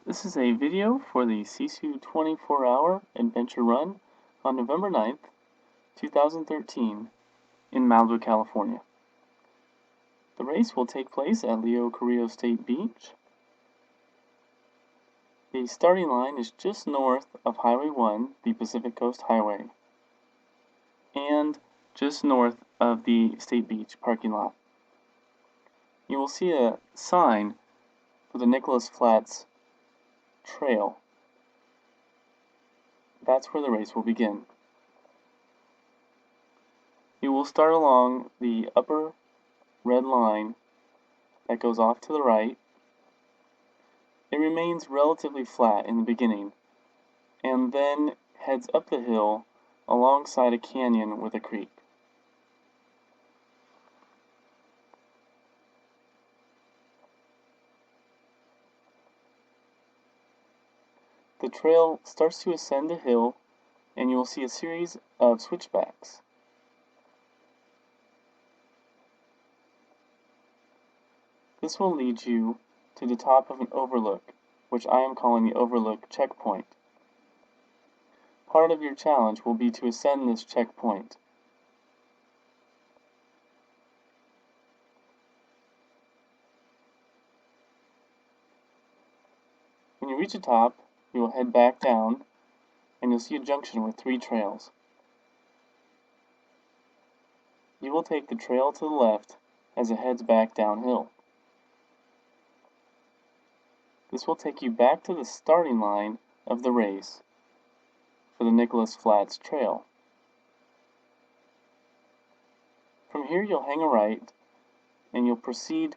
This is a video for the SISU 24-hour adventure run on November 9th, 2013 in Malibu, California. The race will take place at Leo Carrillo State Beach. The starting line is just north of Highway 1, the Pacific Coast Highway, and just north of the State Beach parking lot. You will see a sign for the Nicholas Flats Trail. That's where the race will begin. You will start along the upper red line that goes off to the right. It remains relatively flat in the beginning and then heads up the hill alongside a canyon with a creek. The trail starts to ascend the hill and you will see a series of switchbacks. This will lead you to the top of an overlook, which I am calling the overlook checkpoint. Part of your challenge will be to ascend this checkpoint. When you reach the top, you will head back down and you'll see a junction with 3 trails. You will take the trail to the left as it heads back downhill. This will take you back to the starting line of the race for the Nicholas Flats Trail. From here you'll hang a right and you'll proceed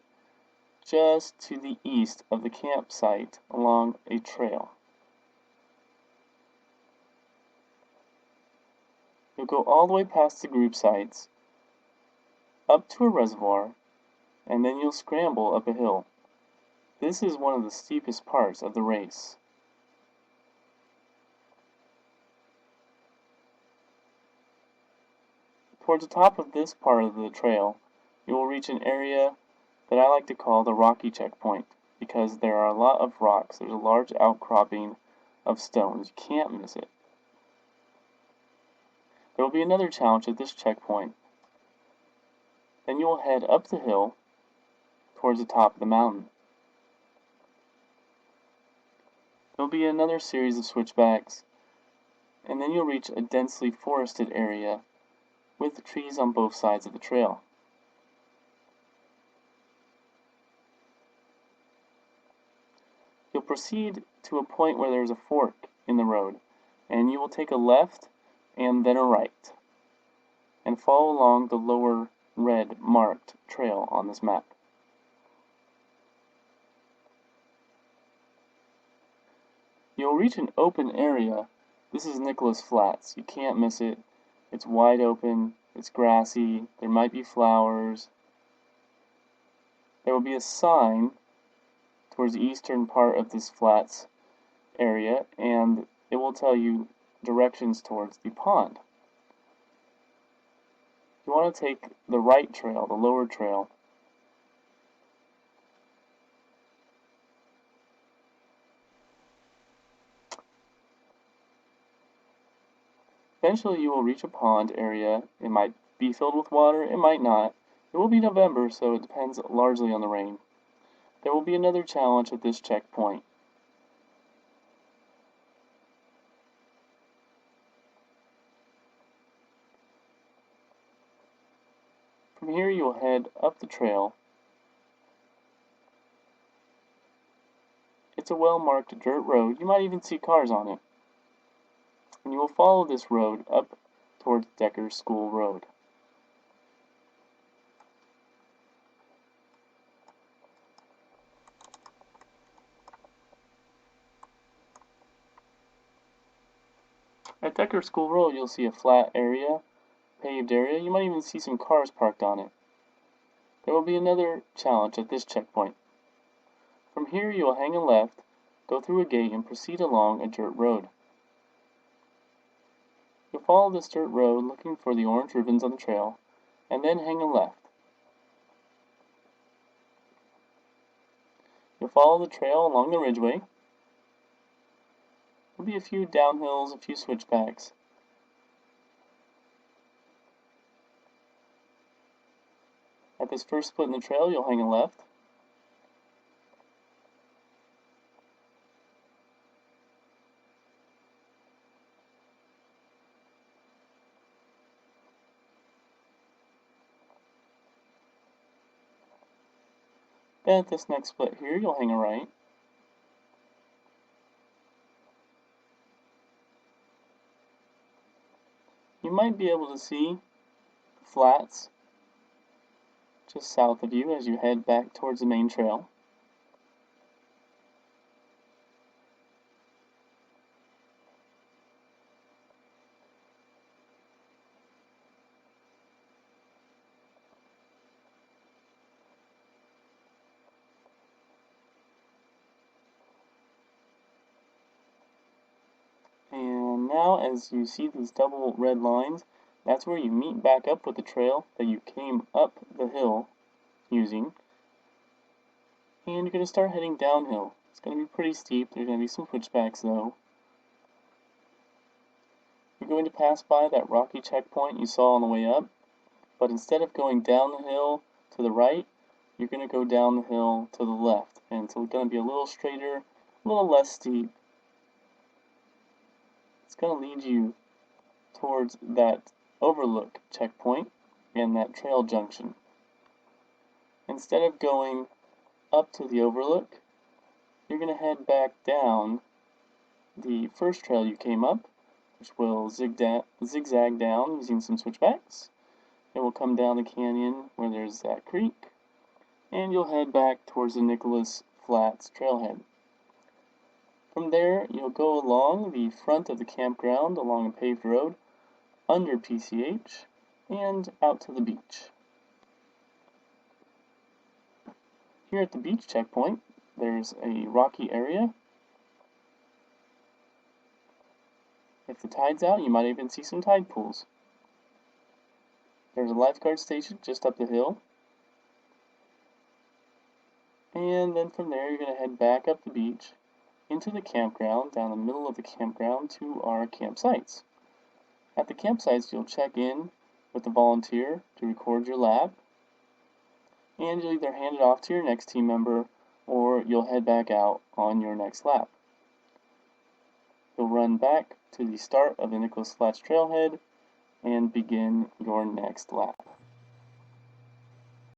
just to the east of the campsite along a trail. You'll go all the way past the group sites, up to a reservoir, and then you'll scramble up a hill. This is one of the steepest parts of the race. Towards the top of this part of the trail, you will reach an area that I like to call the rocky checkpoint because there are a lot of rocks. There's a large outcropping of stones. You can't miss it. There will be another challenge at this checkpoint. Then you will head up the hill towards the top of the mountain. There will be another series of switchbacks, and then you'll reach a densely forested area with trees on both sides of the trail. You'll proceed to a point where there's a fork in the road, and you will take a left and then a right, and follow along the lower red marked trail on this map. You'll reach an open area. This is Nicholas Flats. You can't miss it. It's wide open, it's grassy, there might be flowers. There will be a sign towards the eastern part of this flats area, and it will tell you directions towards the pond. You want to take the right trail, the lower trail. Eventually you will reach a pond area. It might be filled with water, it might not. It will be November, so it depends largely on the rain. There will be another challenge at this checkpoint. From here you will head up the trail. It's a well-marked dirt road. You might even see cars on it. And you will follow this road up towards Decker's School Road. At Decker School Road, you'll see a flat area, paved area. You might even see some cars parked on it. There will be another challenge at this checkpoint. From here, you will hang a left, go through a gate, and proceed along a dirt road. You'll follow this dirt road looking for the orange ribbons on the trail, and then hang a left. You'll follow the trail along the ridgeway, There'll be a few downhills, a few switchbacks. At this first split in the trail, you'll hang a left. Then at this next split here, you'll hang a right. You might be able to see the flats just south of you as you head back towards the main trail. And now as you see these double red lines, that's where you meet back up with the trail that you came up the hill using. And you're going to start heading downhill. It's going to be pretty steep. There's going to be some switchbacks though. You're going to pass by that rocky checkpoint you saw on the way up, but instead of going down the hill to the right, you're going to go down the hill to the left. And so it's going to be a little straighter, a little less steep. It's going to lead you towards that overlook checkpoint and that trail junction. Instead of going up to the overlook, you're going to head back down the first trail you came up, which will zigzag down using some switchbacks. It will come down the canyon where there's that creek, and you'll head back towards the Nicholas Flats trailhead. From there, you'll go along the front of the campground along a paved road, under PCH, and out to the beach. Here at the beach checkpoint, there's a rocky area. If the tide's out, you might even see some tide pools. There's a lifeguard station just up the hill. And then from there, you're going to head back up the beach into the campground, down the middle of the campground to our campsites. At the campsites, you'll check in with the volunteer to record your lap, and you'll either hand it off to your next team member or you'll head back out on your next lap. You'll run back to the start of the Nicholas Flats trailhead and begin your next lap.